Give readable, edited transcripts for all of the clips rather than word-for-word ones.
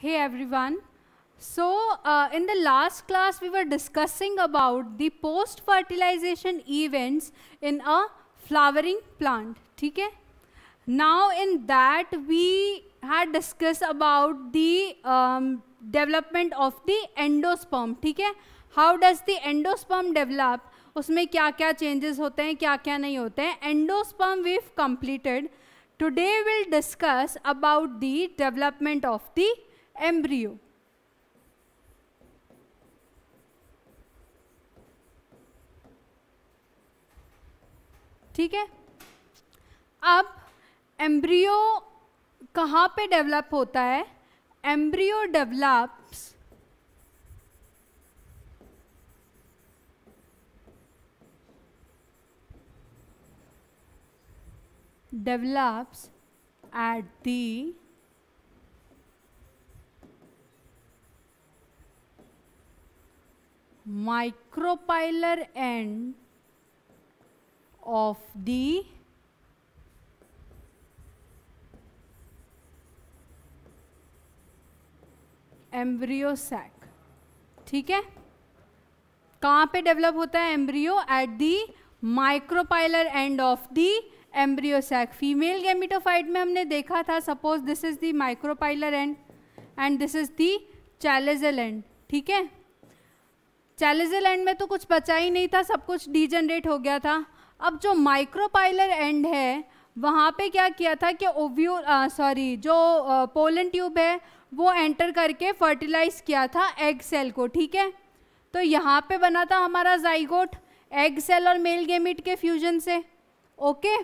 Hey everyone. So in the last class we were discussing about the post fertilization events in a flowering plant. ठीक है? Now in that we had discussed about the development of the endosperm. ठीक है? How does the endosperm develop? उसमें क्या क्या changes होते हैं, क्या क्या नहीं होते हैं. Endosperm we've completed. Today we'll discuss about the development of the embryo. ठीक है. अब एम्ब्रियो कहाँ पे डेवलप होता है? Embryo develops at the micropylar end of the embryo sac. ठीक है. कहाँ पे डेवलप होता है embryo? At the micropylar end of the embryo sac. Female gametophyte में हमने देखा था, suppose this is the micropylar end and this is the chalazal end. ठीक है. चैलेजल एंड में तो कुछ बचा ही नहीं था, सब कुछ डीजनरेट हो गया था. अब जो माइक्रोपाइलर एंड है वहाँ पे क्या किया था कि जो पोलन ट्यूब है वो एंटर करके फर्टिलाइज किया था एग सेल को. ठीक है. तो यहाँ पे बना था हमारा जाइगोट एग सेल और मेल गेमिट के फ्यूजन से. ओके.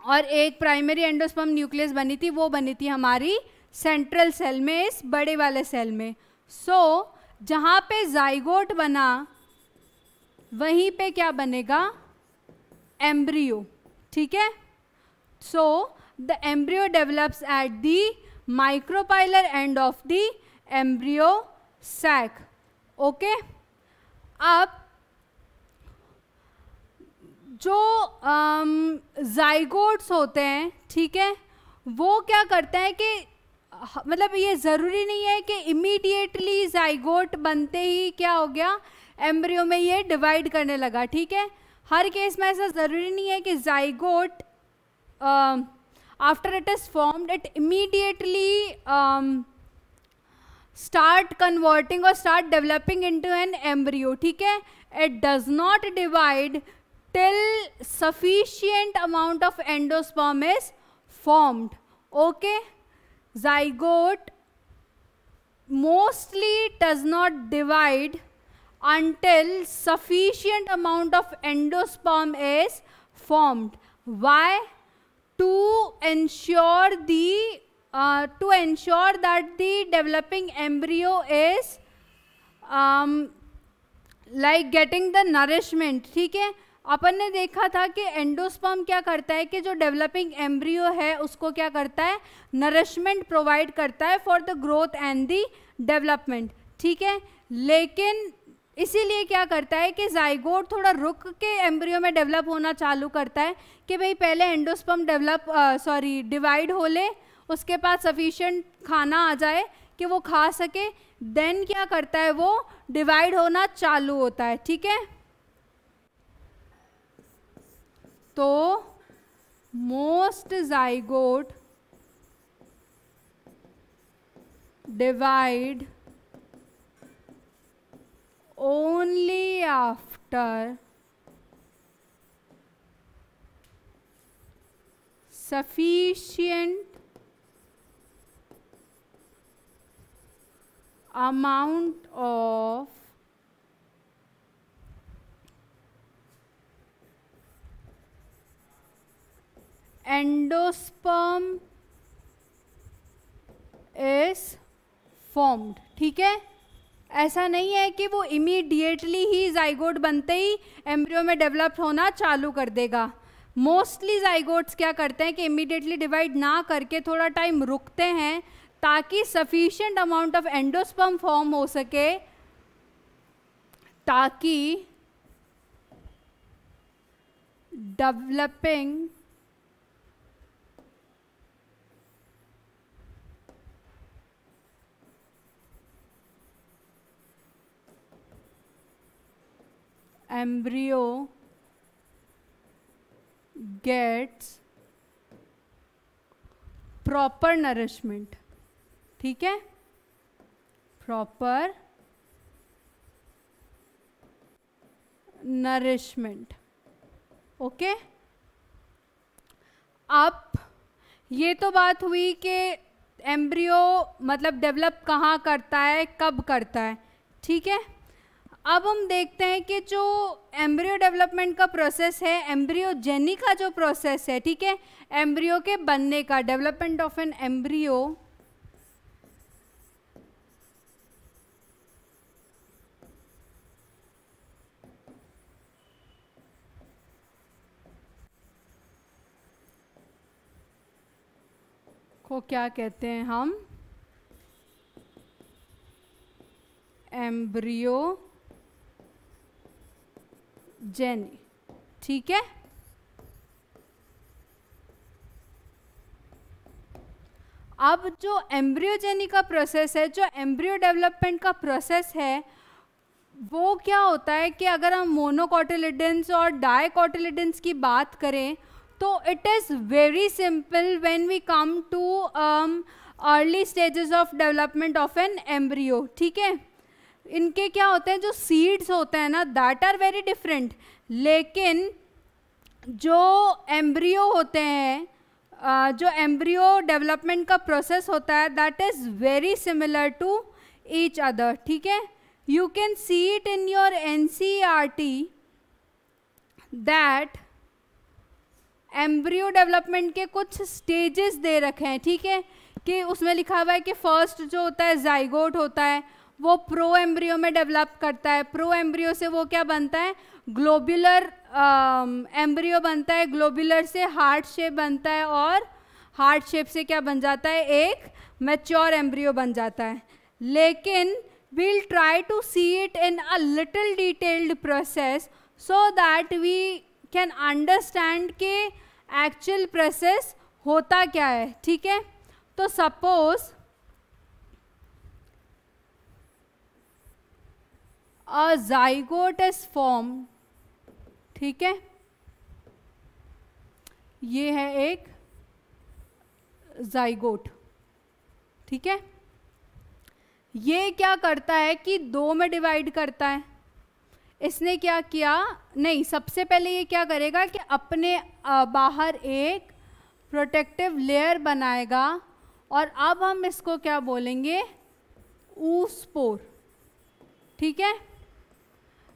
और एक प्राइमरी एंडोस्पर्म न्यूक्लियस बनी थी, वो बनी थी हमारी सेंट्रल सेल में, इस बड़े वाले सेल में. सो जहाँ पे जाइगोट बना वहीं पे क्या बनेगा? एम्ब्रियो. ठीक है. So the embryo develops at the micropylar end of the embryo sac. Okay. अब जो जाइगोट्स होते हैं, ठीक है, वो क्या करते हैं कि मतलब ये ज़रूरी नहीं है कि इमीडिएटली जाइगोट बनते ही क्या हो गया, एम्ब्रियो में ये डिवाइड करने लगा. ठीक है. हर केस में ऐसा ज़रूरी नहीं है कि zygote after it is formed it immediately start converting or start developing into an embryo. ठीक है. It does not divide till sufficient amount of endosperm is formed. Okay. Zygote mostly does not divide until sufficient amount of endosperm is formed. Why? To ensure that the developing embryo is like getting the nourishment. ठीक है. अपन ने देखा था कि endosperm क्या करता है कि जो डेवलपिंग एम्ब्रियो है उसको क्या करता है? नरिशमेंट प्रोवाइड करता है for the growth and the development. ठीक है. लेकिन इसीलिए क्या करता है कि जाइगोट थोड़ा रुक के एम्ब्रियो में डेवलप होना चालू करता है कि भाई पहले एंडोस्पर्म डिवाइड हो ले, उसके बाद सफिशिएंट खाना आ जाए कि वो खा सके, देन क्या करता है वो डिवाइड होना चालू होता है. ठीक है. तो most zygote divide only after sufficient amount of endosperm is formed. ठीक है. ऐसा नहीं है कि वो इमीडिएटली ही जाइगोट बनते ही एम्ब्रियो में डेवलप होना चालू कर देगा. मोस्टली जाइगोट्स क्या करते हैं कि इमीडिएटली डिवाइड ना करके थोड़ा टाइम रुकते हैं ताकि sufficient amount of endosperm form हो सके, ताकि developing embryo gets proper nourishment, ठीक है, प्रॉपर नरिशमेंट, ओके। अब ये तो बात हुई कि एम्ब्रियो मतलब डेवलप कहाँ करता है, कब करता है, ठीक है। अब हम देखते हैं कि जो एम्ब्रियो डेवलपमेंट का प्रोसेस है, एम्ब्रियोजेनी का जो प्रोसेस है, ठीक है, एम्ब्रियो के बनने का, डेवलपमेंट ऑफ एन एम्ब्रियो को क्या कहते हैं हम, एम्ब्रियोजेनी, ठीक है। अब जो एम्ब्रियोजेनी का प्रोसेस है, जो एम्ब्रियो डेवलपमेंट का प्रोसेस है, वो क्या होता है कि अगर हम मोनोकोटिलिडन्स और डाइकोटिलिडन्स की बात करें तो it is very simple when we come to early stages of development of an embryo, ठीक है। इनके क्या होते हैं, जो सीड्स होते हैं ना, दैट आर वेरी डिफरेंट, लेकिन जो एम्ब्रियो होते हैं, जो एम्ब्रियो डेवलपमेंट का प्रोसेस होता है, that is very similar to each other, ठीक है। You can see it in your NCERT that embryo development के कुछ स्टेजेस दे रखे हैं, ठीक है, कि उसमें लिखा हुआ है कि फर्स्ट जो होता है जाइगोट होता है, वो प्रो एम्ब्रियो में डेवलप करता है, प्रो एम्ब्रियो से वो क्या बनता है, ग्लोब्यूलर एम्ब्रियो बनता है, ग्लोब्यूलर से हार्ट शेप बनता है, और हार्ट शेप से क्या बन जाता है, एक मैच्योर एम्ब्रियो बन जाता है। लेकिन we'll try to see it in a little detailed process so that we can understand कि actual process होता क्या है, ठीक है। तो suppose a zygote is formed, ठीक है, ये है एक zygote, ठीक है। ये क्या करता है कि दो में डिवाइड करता है। इसने क्या किया, नहीं, सबसे पहले ये क्या करेगा कि अपने बाहर एक प्रोटेक्टिव लेयर बनाएगा, और अब हम इसको क्या बोलेंगे, ऊस्पोर, ठीक है।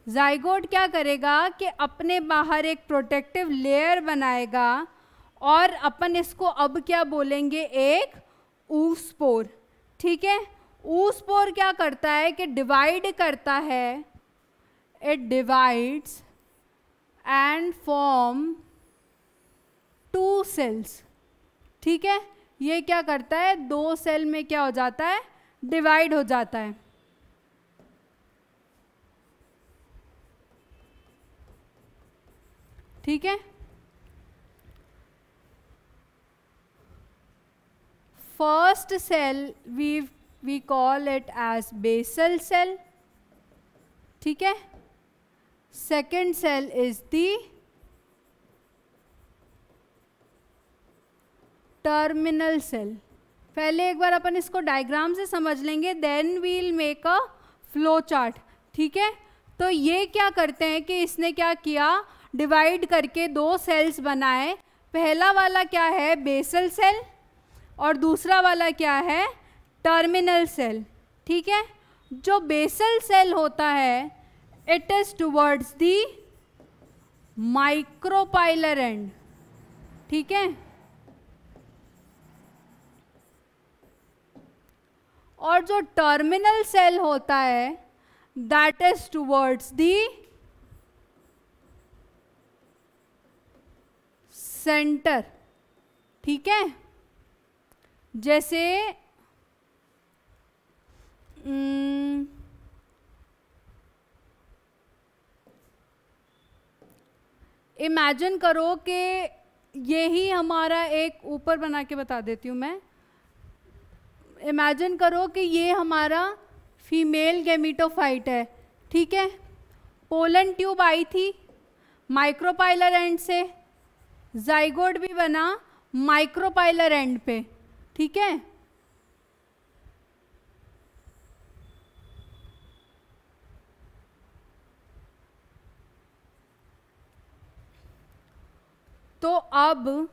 जाइगोट क्या करेगा कि अपने बाहर एक प्रोटेक्टिव लेयर बनाएगा, और अपन इसको अब क्या बोलेंगे, एक ऊस्पोर, ठीक है। ऊस्पोर क्या करता है कि डिवाइड करता है, it divides and form 2 cells, ठीक है। ये क्या करता है, 2 सेल में क्या हो जाता है, डिवाइड हो जाता है, ठीक है। First cell we call it as basal cell, ठीक है। Second cell is the terminal cell. पहले एक बार अपन इसको डायग्राम से समझ लेंगे, then we'll make a flow chart, ठीक है। तो ये क्या करते हैं कि इसने क्या किया, डिवाइड करके 2 सेल्स बनाए। पहला वाला क्या है, बेसल सेल, और दूसरा वाला क्या है, टर्मिनल सेल, ठीक है। जो बेसल सेल होता है, it is towards the micropylar and, ठीक है। और जो टर्मिनल सेल होता है, that is towards the centre, ठीक है। जैसे इमेजिन करो कि यही हमारा एक, ऊपर बना के बता देती हूँ मैं, इमेजिन करो कि ये हमारा फीमेल गैमीटोफाइट है, ठीक है। पोलन ट्यूब आई थी माइक्रोपाइलर एंड से, जाइगोट भी बना माइक्रोपाइलर एंड पे, ठीक है। तो अब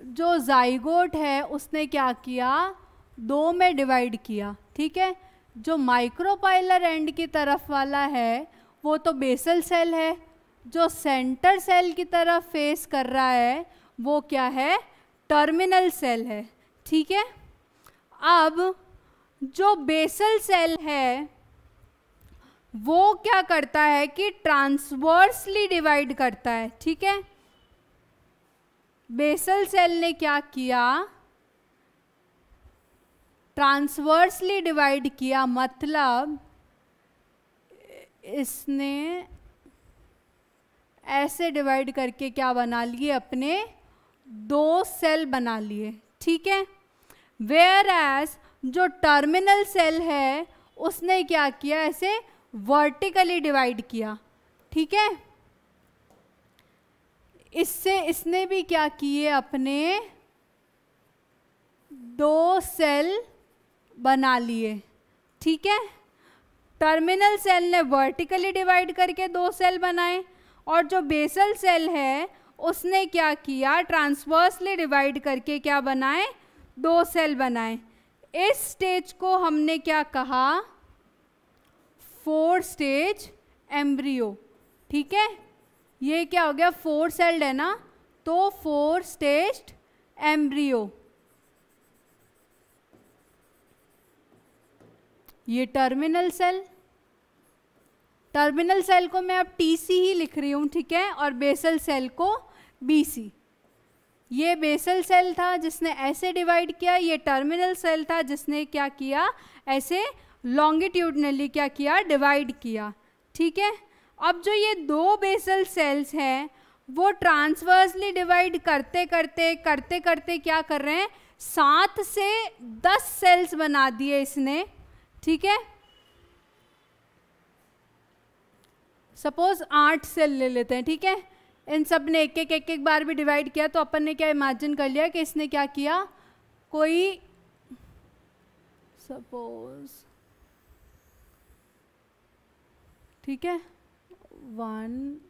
जो जाइगोट है उसने क्या किया, दो में डिवाइड किया, ठीक है। जो माइक्रोपाइलर एंड की तरफ वाला है वो तो बेसल सेल है, जो सेंटर सेल की तरफ फेस कर रहा है वो क्या है, टर्मिनल सेल है, ठीक है। अब जो बेसल सेल है वो क्या करता है कि ट्रांसवर्सली डिवाइड करता है, ठीक है। बेसल सेल ने क्या किया, ट्रांसवर्सली डिवाइड किया, मतलब इसने ऐसे डिवाइड करके क्या बना लिए, अपने दो सेल बना लिए, ठीक है। वेयर एज जो टर्मिनल सेल है उसने क्या किया, ऐसे वर्टिकली डिवाइड किया, ठीक है। इससे इसने भी क्या किए, अपने दो सेल बना लिए, ठीक है। टर्मिनल सेल ने वर्टिकली डिवाइड करके दो सेल बनाए, और जो बेसल सेल है उसने क्या किया, ट्रांसवर्सली डिवाइड करके क्या बनाए, दो सेल बनाए। इस स्टेज को हमने क्या कहा, 4 स्टेज एम्ब्रियो, ठीक है। ये क्या हो गया, 4 सेल्ड है ना, तो 4 स्टेज्ड एम्ब्रियो। ये टर्मिनल सेल, टर्मिनल सेल को मैं अब TC ही लिख रही हूँ, ठीक है, और बेसल सेल को BC। ये बेसल सेल था जिसने ऐसे डिवाइड किया, ये टर्मिनल सेल था जिसने क्या किया, ऐसे लॉन्गिट्यूडनली क्या किया, डिवाइड किया, ठीक है। अब जो ये दो बेसल सेल्स हैं वो ट्रांसवर्सली डिवाइड करते करते क्या कर रहे हैं, 7 से 10 सेल्स बना दिए इसने, ठीक है। सपोज 8 सेल ले लेते हैं, ठीक है। इन सब ने एक एक बार भी डिवाइड किया, तो अपन ने क्या इमेजिन कर लिया कि इसने क्या किया, कोई सपोज, ठीक है, 1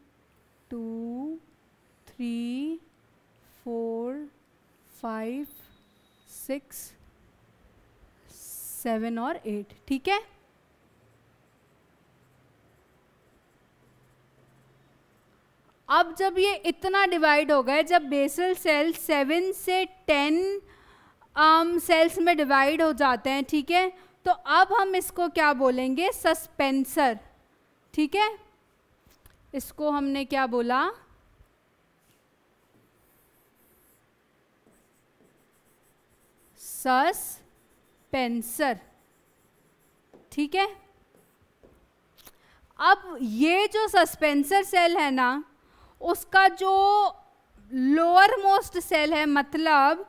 2 3 4 5 6 7 और 8, ठीक है। अब जब ये इतना डिवाइड हो गए, जब बेसल सेल 7 से 10 सेल्स में डिवाइड हो जाते हैं, ठीक है, तो अब हम इसको क्या बोलेंगे, सस्पेंसर, ठीक है। इसको हमने क्या बोला, सस्पेंसर, ठीक है। अब ये जो सस्पेंसर सेल है ना, उसका जो लोअर मोस्ट सेल है, मतलब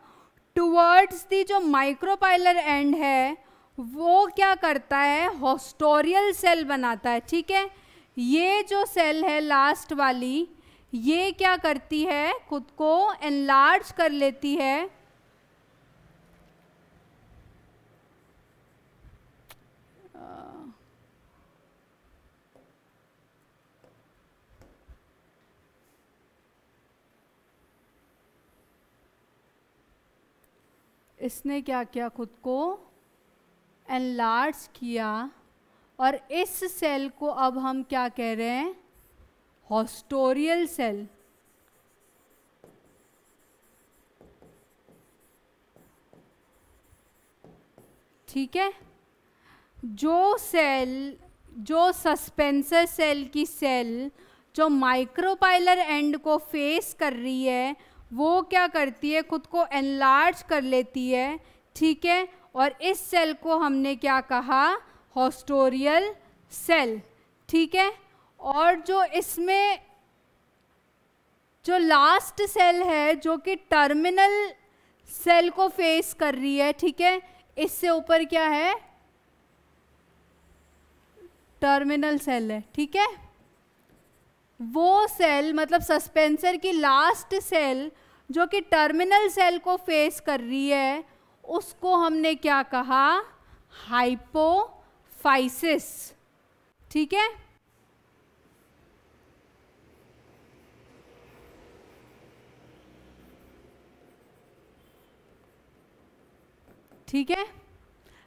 टुवर्ड्स दी जो माइक्रोपाइलर एंड है, वो क्या करता है, हॉस्टोरियल सेल बनाता है, ठीक है। ये जो सेल है लास्ट वाली, ये क्या करती है, खुद को एनलार्ज कर लेती है, इसने क्या किया, खुद को एनलार्ज किया, और इस सेल को अब हम क्या कह रहे हैं, हॉस्टोरियल सेल, ठीक है। जो सेल, जो सस्पेंसर सेल की सेल जो माइक्रोपाइलर एंड को फेस कर रही है, वो क्या करती है, खुद को एनलार्ज कर लेती है, ठीक है। और इस सेल को हमने क्या कहा, हॉस्टोरियल सेल, ठीक है। और जो इसमें जो लास्ट सेल है जो कि टर्मिनल सेल को फेस कर रही है, ठीक है, इससे ऊपर क्या है, टर्मिनल सेल है, ठीक है। वो सेल मतलब सस्पेंसर की लास्ट सेल जो कि टर्मिनल सेल को फेस कर रही है, उसको हमने क्या कहा? हाइपोफाइसिस, ठीक है। ठीक है,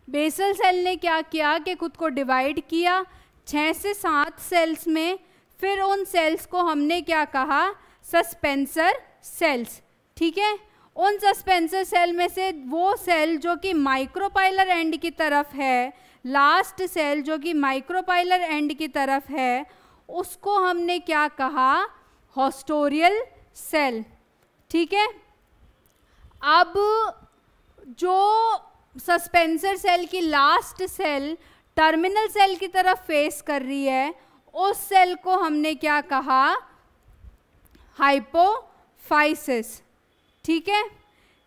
बेसल सेल ने क्या किया कि खुद को डिवाइड किया 6 से 7 सेल्स में, फिर उन सेल्स को हमने क्या कहा? सस्पेंसर सेल्स, ठीक है। उन सस्पेंसर सेल में से वो सेल जो कि माइक्रोपाइलर एंड की तरफ है, लास्ट सेल जो कि माइक्रोपाइलर एंड की तरफ है, उसको हमने क्या कहा? हॉस्टोरियल सेल, ठीक है। अब जो सस्पेंसर सेल की लास्ट सेल टर्मिनल सेल की तरफ फेस कर रही है, उस सेल को हमने क्या कहा? हाइपोफाइसिस, ठीक है।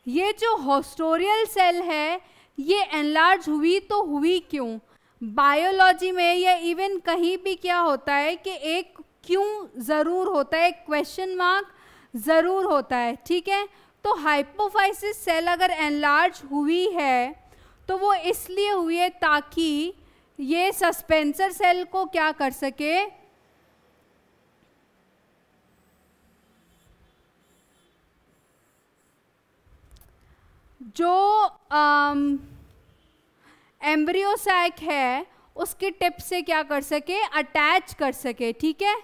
ये जो हॉस्टोरियल सेल है, ये एनलार्ज हुई तो हुई क्यों? बायोलॉजी में या इवन कहीं भी क्या होता है कि एक क्यों ज़रूर होता है, एक क्वेश्चन मार्क ज़रूर होता है, ठीक है। तो हाइपोफाइसिस सेल अगर एनलार्ज हुई है तो वो इसलिए हुई है ताकि ये सस्पेंसर सेल को क्या कर सके? जो एम्ब्रियो सैक है उसकी टिप से क्या कर सके? अटैच कर सके, ठीक है।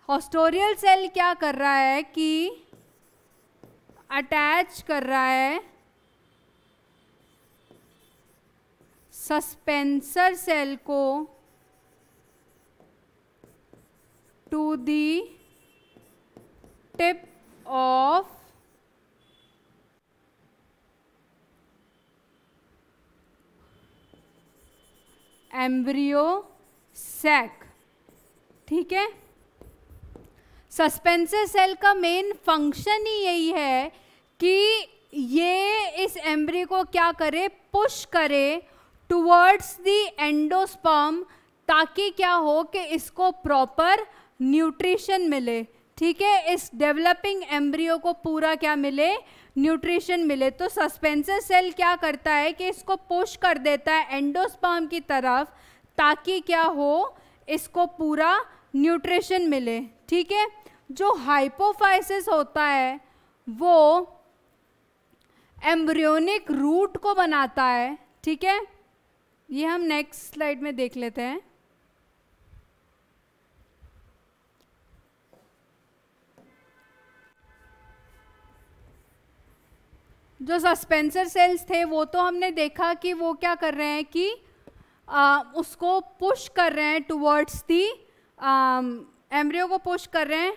हॉस्टोरियल सेल क्या कर रहा है कि अटैच कर रहा है सस्पेंसर सेल को to the tip of embryo sac, ठीक है। सस्पेंसर सेल का मेन फंक्शन ही यही है कि ये इस एम्ब्रियो को क्या करे? पुश करे टुवर्ड्स द एंडोस्पर्म, ताकि क्या हो कि इसको प्रॉपर न्यूट्रिशन मिले, ठीक है। इस डेवलपिंग एम्ब्रियो को पूरा क्या मिले? न्यूट्रिशन मिले। तो सस्पेंसर सेल क्या करता है कि इसको पुश कर देता है एंडोस्पर्म की तरफ, ताकि क्या हो? इसको पूरा न्यूट्रिशन मिले, ठीक है। जो हाइपोफाइसिस होता है वो एम्ब्रियोनिक रूट को बनाता है, ठीक है। ये हम नेक्स्ट स्लाइड में देख लेते हैं। जो सस्पेंसर सेल्स थे वो तो हमने देखा कि वो क्या कर रहे हैं कि उसको पुश कर रहे हैं टुवर्ड्स दी एम्ब्रियो को पुश कर रहे हैं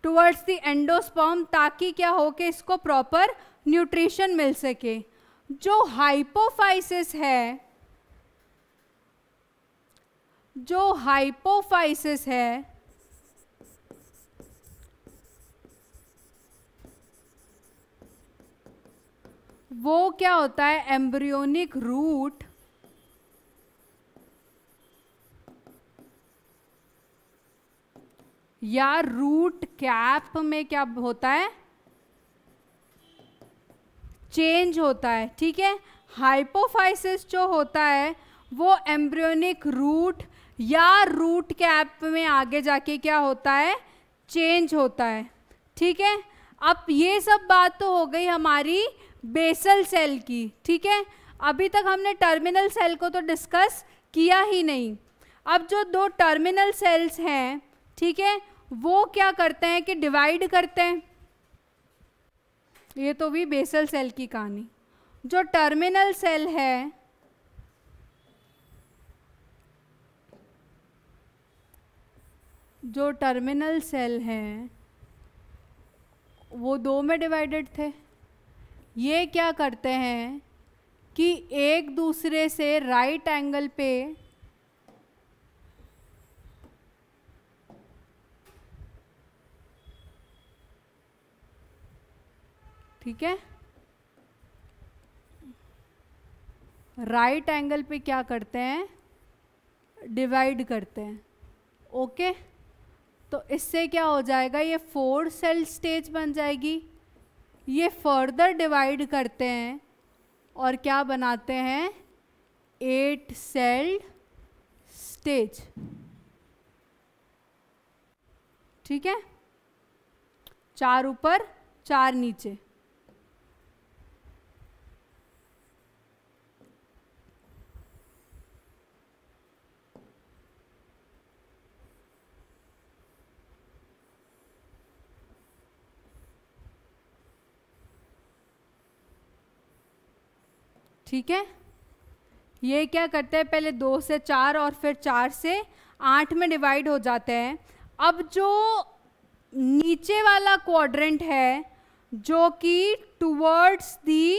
टुवर्ड्स दी एंडोस्पर्म, ताकि क्या हो कि इसको प्रॉपर न्यूट्रिशन मिल सके। जो हाइपोफाइसिस है, वो क्या होता है? एम्ब्रियोनिक रूट या रूट कैप में क्या होता है? चेंज होता है, ठीक है। हाइपोफाइसिस जो होता है वो एम्ब्रियोनिक रूट या रूट कैप में आगे जाके क्या होता है? चेंज होता है, ठीक है। अब ये सब बात तो हो गई हमारी बेसल सेल की, ठीक है। अभी तक हमने टर्मिनल सेल को तो डिस्कस किया ही नहीं। अब जो दो टर्मिनल सेल्स हैं, ठीक है, वो क्या करते हैं कि डिवाइड करते हैं। ये तो भी बेसल सेल की कहानी। जो टर्मिनल सेल है वो दो में डिवाइडेड थे। ये क्या करते हैं कि एक दूसरे से राइट एंगल पे ठीक है, राइट एंगल पे क्या करते हैं? डिवाइड करते हैं। ओके, तो इससे क्या हो जाएगा, ये 4 सेल स्टेज बन जाएगी। ये फर्दर डिवाइड करते हैं और क्या बनाते हैं, 8 सेल स्टेज। ठीक है, 4 ऊपर 4 नीचे। ठीक है, ये क्या करते हैं, पहले 2 से 4 और फिर 4 से 8 में डिवाइड हो जाते हैं। अब जो नीचे वाला क्वाड्रेंट है जो कि टुवर्ड्स दी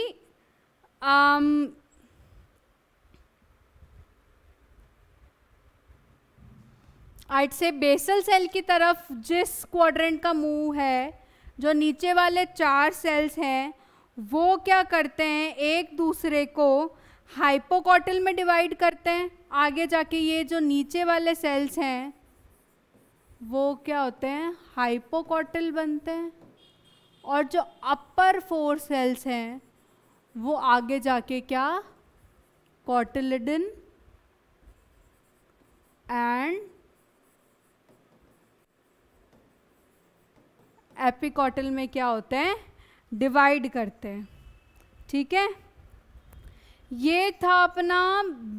आइट से बेसल सेल की तरफ जिस क्वाड्रेंट का मूव है, जो नीचे वाले 4 सेल्स हैं वो क्या करते हैं, एक दूसरे को हाइपोकॉटिल में डिवाइड करते हैं। आगे जाके ये जो नीचे वाले सेल्स हैं वो क्या होते हैं, हाइपोकॉटिल बनते हैं, और जो अपर 4 सेल्स हैं वो आगे जाके क्या, कॉटिलिडन एंड एपिकॉटिल में क्या होते हैं, डिवाइड करते हैं। ठीक है, ये था अपना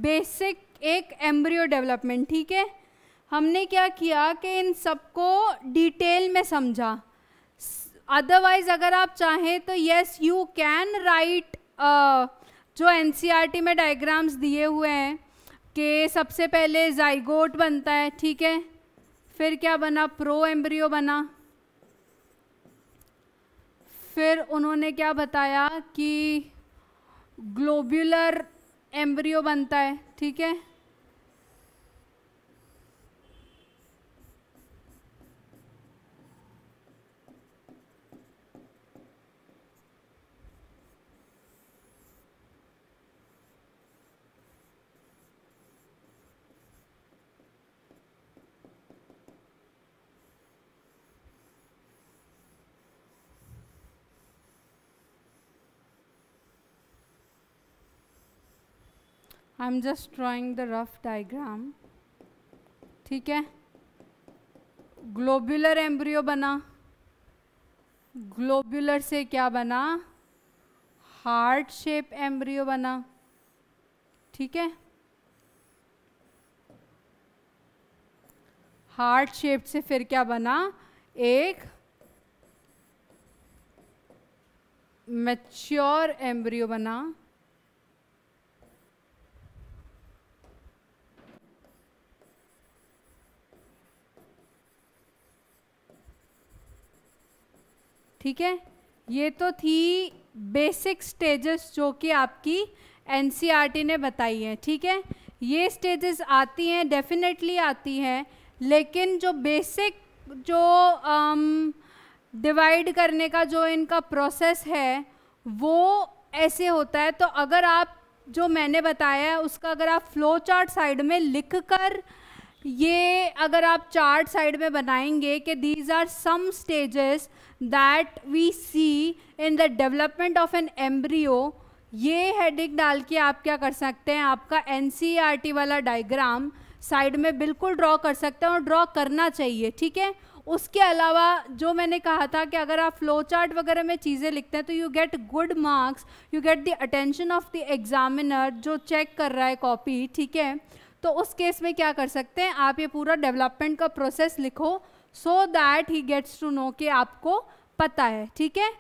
बेसिक एक एम्ब्रियो डेवलपमेंट। ठीक है, हमने क्या किया कि इन सबको डिटेल में समझा। अदरवाइज अगर आप चाहें तो यस यू कैन राइट जो एनसीईआरटी में डायग्राम्स दिए हुए हैं कि सबसे पहले जाइगोट बनता है। ठीक है, फिर क्या बना, प्रो एम्ब्रियो बना, फिर उन्होंने क्या बताया कि ग्लोब्यूलर एम्ब्रियो बनता है। ठीक है, I am just drawing the rough diagram. ठीक है, ग्लोब्यूलर एम्ब्रियो बना, ग्लोब्यूलर से क्या बना, हार्ट शेप एम्ब्रियो बना। ठीक है, हार्ट शेप से फिर क्या बना, एक मैच्योर एम्ब्रियो बना। ठीक है, ये तो थी बेसिक स्टेजेस जो कि आपकी एनसीईआरटी ने बताई है। ठीक है, ये स्टेजेस आती हैं, डेफिनेटली आती हैं, लेकिन जो बेसिक जो डिवाइड करने का जो इनका प्रोसेस है वो ऐसे होता है। तो अगर आप जो मैंने बताया है उसका अगर आप फ्लो चार्ट साइड में लिख कर ये अगर आप चार्ट साइड में बनाएंगे कि these are some stages that we see in the development of an embryo, ये हेडिंग डाल के आप क्या कर सकते हैं, आपका एनसीईआरटी वाला डायग्राम साइड में बिल्कुल ड्रॉ कर सकते हैं और ड्रॉ करना चाहिए। ठीक है, उसके अलावा जो मैंने कहा था कि अगर आप फ्लो चार्ट वगैरह में चीज़ें लिखते हैं तो you get good marks, you get the attention of the examiner जो चेक कर रहा है कॉपी। ठीक है, तो उस केस में क्या कर सकते हैं, आप ये पूरा डेवलपमेंट का प्रोसेस लिखो so that he gets to know कि आपको पता है। ठीक है,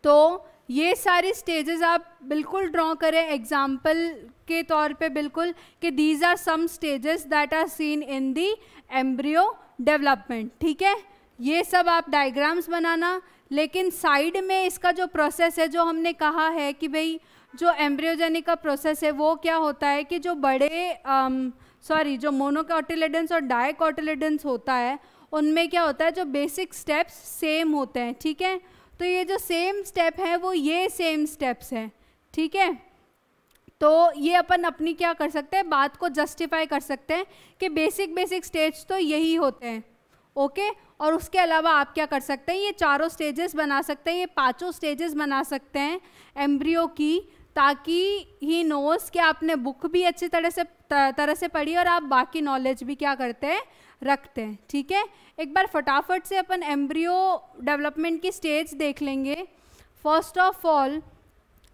तो ये सारी स्टेजेस आप बिल्कुल ड्रॉ करें एग्जाम्पल के तौर पे बिल्कुल कि these are some stages that are seen in the embryo development. ठीक है, ये सब आप डायग्राम्स बनाना, लेकिन साइड में इसका जो प्रोसेस है जो हमने कहा है कि भाई जो एम्ब्रियोजेनिक का प्रोसेस है वो क्या होता है कि जो बड़े जो मोनोकॉटिलिडन्स और डाइकॉटिलिडन्स होता है उनमें क्या होता है, जो बेसिक स्टेप्स सेम होते हैं। ठीक है, तो ये जो सेम स्टेप है वो ये सेम स्टेप्स हैं। ठीक है, तो ये अपन अपनी क्या कर सकते हैं, बात को जस्टिफाई कर सकते हैं कि बेसिक स्टेज तो यही होते हैं, ओके। और उसके अलावा आप क्या कर सकते हैं, ये चारों स्टेजेस बना सकते हैं, ये पांचों स्टेजेस बना सकते हैं एम्ब्रियो की, ताकि ही नोस कि आपने बुक भी अच्छी तरह से पढ़ी और आप बाकी नॉलेज भी क्या करते हैं, रखते हैं, ठीक है। एक बार फटाफट से अपन एम्ब्रियो डेवलपमेंट की स्टेज देख लेंगे। फर्स्ट ऑफ ऑल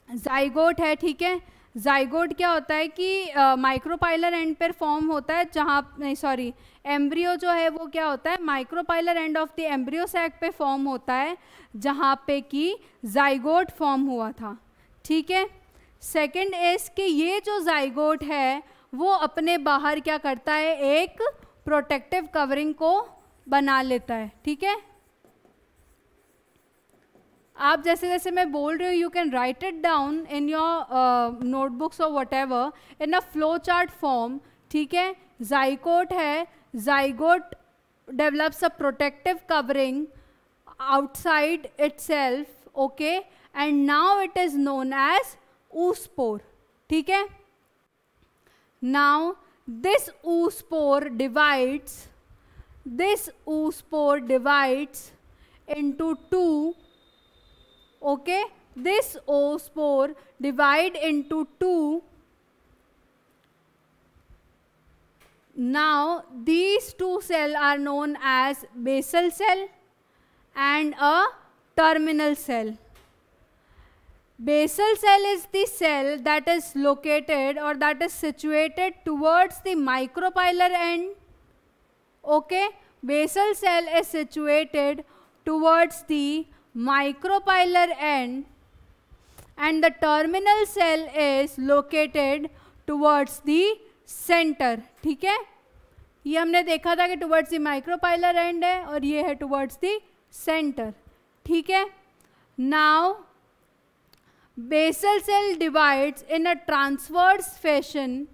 जाइगोट है, ठीक है। जाइगोट क्या होता है कि माइक्रोपाइलर एंड पर फॉर्म होता है, जहाँ नहीं सॉरी एम्ब्रियो जो है वो क्या होता है, micropylar end of the embryo sac पे फॉर्म होता है, जहाँ पे कि जाइगोट फॉर्म हुआ था, ठीक है। सेकंड इज कि ये जो जाइगोट है वो अपने बाहर क्या करता है, एक प्रोटेक्टिव कवरिंग को बना लेता है, ठीक है। आप जैसे जैसे मैं बोल रही हूँ, you can write it down in your notebooks और whatever in a flow chart form, ठीक है। जाइगोट है, zygote develops a protective covering outside itself, okay, and now it is known as oospore, ठीक है। Now this oospore divides into two, okay, this oospore divide into two. Now these two cells are known as basal cell and a terminal cell. Basal cell is the cell that is located or that is situated towards the micropylar end, okay. Basal cell is situated towards the micropylar end and the terminal cell is located towards the center, ठीक है। ये हमने देखा था कि towards the micropylar and है और ये है टुवर्ड्स द सेंटर, ठीक है। Now basal cell divides in a transverse fashion,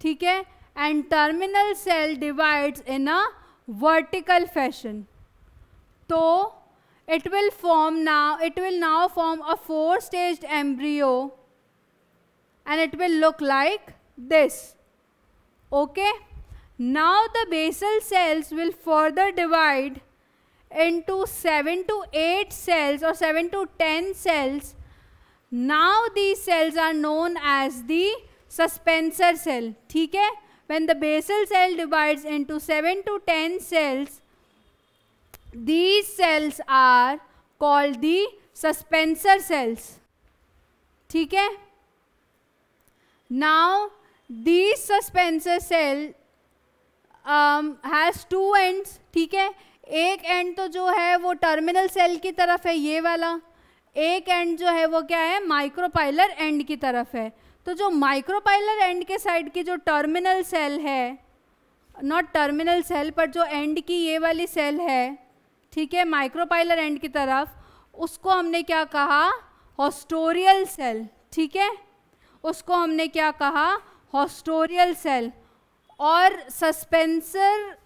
ठीक है, and terminal cell divides in a vertical fashion. तो it will now form a four-staged embryo and it will look like this, okay. Now the basal cells will further divide into 7 to 8 cells or 7 to 10 cells. Now these cells are known as the suspensor cell, ठीक है। When the basal cell divides into 7 to 10 cells, these cells are called the suspensor cells, ठीक है। Now these suspensor cell has two ends, ठीक है। एक and तो जो है वो टर्मिनल सेल की तरफ है, ये वाला, एक एंड जो है वो क्या है, माइक्रोपाइलर एंड की तरफ है। तो जो माइक्रोपाइलर एंड के साइड की जो टर्मिनल सेल है, नॉट टर्मिनल सेल पर जो एंड की ये वाली सेल है, ठीक है, माइक्रोपाइलर एंड की तरफ, उसको हमने क्या कहा, हॉस्टोरियल सेल, ठीक है। उसको हमने क्या कहा, हॉस्टोरियल सेल। और सस्पेंसर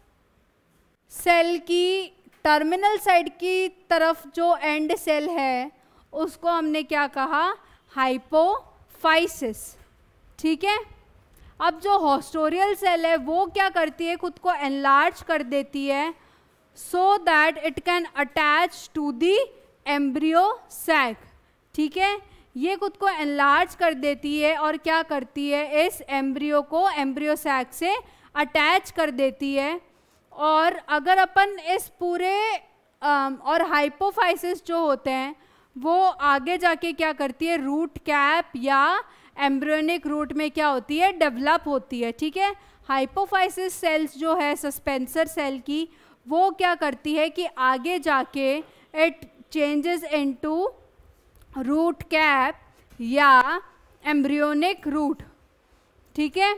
सेल की टर्मिनल साइड की तरफ जो एंड सेल है उसको हमने क्या कहा, हाइपोफाइसिस, ठीक है। अब जो हॉस्टोरियल सेल है वो क्या करती है, खुद को एनलार्ज कर देती है so that it can attach to the embryo sac, ठीक है। ये खुद को एनलार्ज कर देती है और क्या करती है, इस एम्ब्रियो को एम्ब्रियो सैक से अटैच कर देती है। और अगर अपन इस पूरे और हाइपोफाइसिस जो होते हैं वो आगे जाके क्या करती है, रूट कैप या एम्ब्रियोनिक रूट में क्या होती है, डेवलप होती है, ठीक है। हाइपोफाइसिस सेल्स जो है सस्पेंसर सेल की, वो क्या करती है कि आगे जाके it changes into root cap या एम्ब्रियोनिक रूट, ठीक है।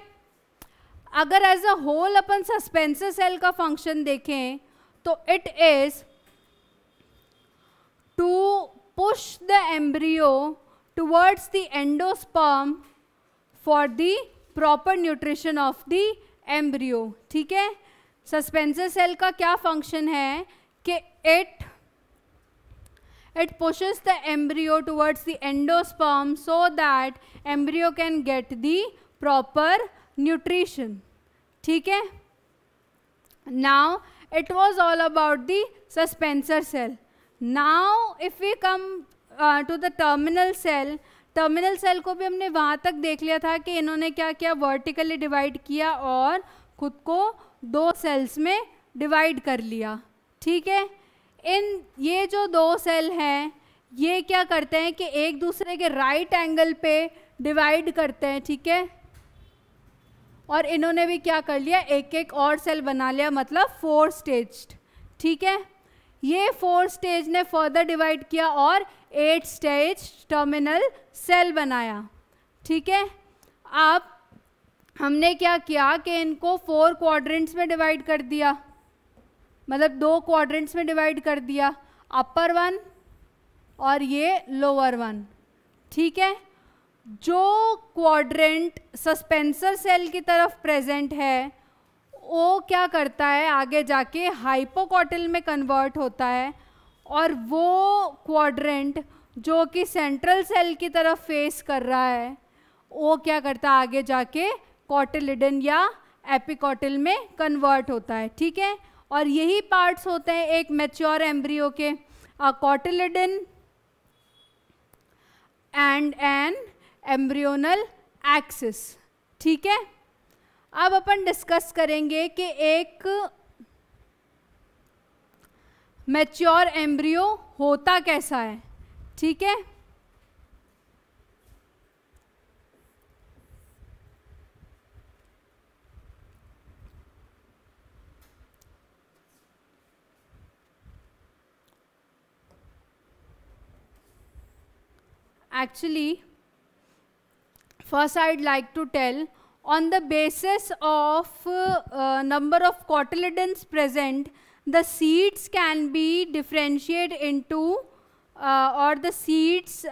अगर एज अ होल अपन सस्पेंसर सेल का फंक्शन देखें तो it is to push the embryo towards the endosperm for the proper nutrition of the embryo, ठीक है। सस्पेंसर सेल का क्या फंक्शन है कि it pushes the embryo towards the endosperm so that embryo can get the proper nutrition. ठीक है. Now it was all about the suspensor cell. Now if we come to the terminal cell, terminal cell को भी हमने वहाँ तक देख लिया था कि इन्होंने क्या किया, वर्टिकली डिवाइड किया और खुद को 2 सेल्स में डिवाइड कर लिया. ठीक है. इन ये जो 2 सेल हैं ये क्या करते हैं कि एक दूसरे के राइट एंगल पे डिवाइड करते हैं. ठीक है. और इन्होंने भी क्या कर लिया, एक एक और सेल बना लिया, मतलब 4 स्टेज्ड. ठीक है. ये 4 स्टेज ने फर्दर डिवाइड किया और 8 स्टेज टर्मिनल सेल बनाया. ठीक है. अब हमने क्या किया कि इनको 4 क्वाड्रेंट्स में डिवाइड कर दिया, मतलब 2 क्वाड्रेंट्स में डिवाइड कर दिया, अपर 1 और ये लोअर 1. ठीक है. जो क्वाड्रेंट सस्पेंसर सेल की तरफ प्रेजेंट है वो क्या करता है, आगे जाके हाइपोकॉटिल में कन्वर्ट होता है, और वो क्वाड्रेंट जो कि सेंट्रल सेल की तरफ फेस कर रहा है वो क्या करता है, आगे जाके कॉटिलिडन या एपिकॉटिल में कन्वर्ट होता है. ठीक है. और यही पार्ट्स होते हैं एक मैच्योर एम्ब्रियो के, cotyledon and an embryonal axis. ठीक है. अब अपन डिस्कस करेंगे कि एक मैच्योर एम्ब्रियो होता कैसा है. ठीक है. Actually, first I'd like to tell, on the basis of number of cotyledons present, the seeds can be differentiated into or the seeds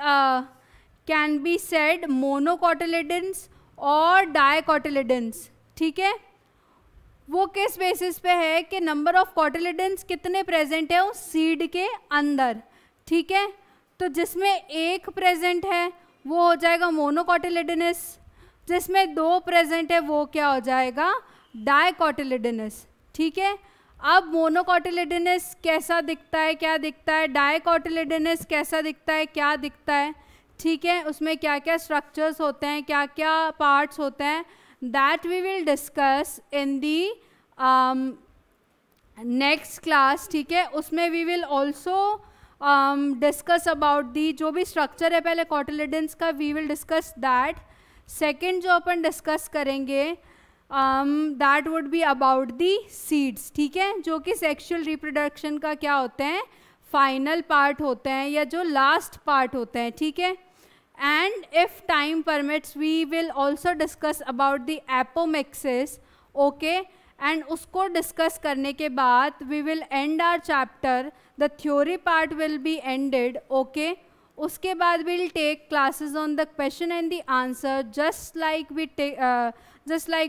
can be said monocotyledons और dicotyledons. ठीक है. वो किस बेसिस पे है कि नंबर ऑफ कॉटिलिडन्स कितने present है उस सीड के अंदर. ठीक है. तो जिसमें एक प्रेजेंट है वो हो जाएगा मोनोकॉटिलिडनस, जिसमें 2 प्रेजेंट है वो क्या हो जाएगा, डाइकॉटिलिडनस. ठीक है. अब मोनोकॉटिलिडनस कैसा दिखता है, क्या दिखता है, डाइकॉटिलिडनस कैसा दिखता है, क्या दिखता है. ठीक है. उसमें क्या क्या स्ट्रक्चर्स होते हैं, क्या क्या पार्ट्स होते हैं, that we will discuss in the next class. ठीक है. उसमें we will also discuss about the जो भी स्ट्रक्चर है पहले कॉटिलिडन्स का, we will discuss that. Second जो अपन डिस्कस करेंगे that would be about the seeds. ठीक है. जो कि सेक्सुअल रिप्रोडक्शन का क्या होते हैं, फाइनल पार्ट होते हैं या जो लास्ट पार्ट होते हैं. ठीक है. And if time permits we will also discuss about the apomixis. Okay. And उसको डिस्कस करने के बाद we will end our chapter, the theory part will be ended. Okay. उसके बाद we'll take classes on the question and the answer just like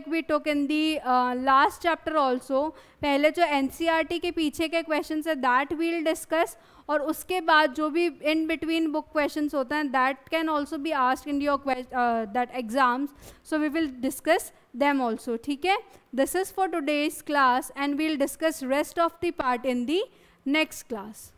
we took in the last chapter also. पहले जो NCERT के पीछे के question है that we'll discuss, और उसके बाद जो भी इन बिटवीन बुक क्वेश्चंस होते हैं that can also be asked in your that exams, so we will discuss them also. ठीक है. This is for today's class and we'll discuss rest of the part in the next class.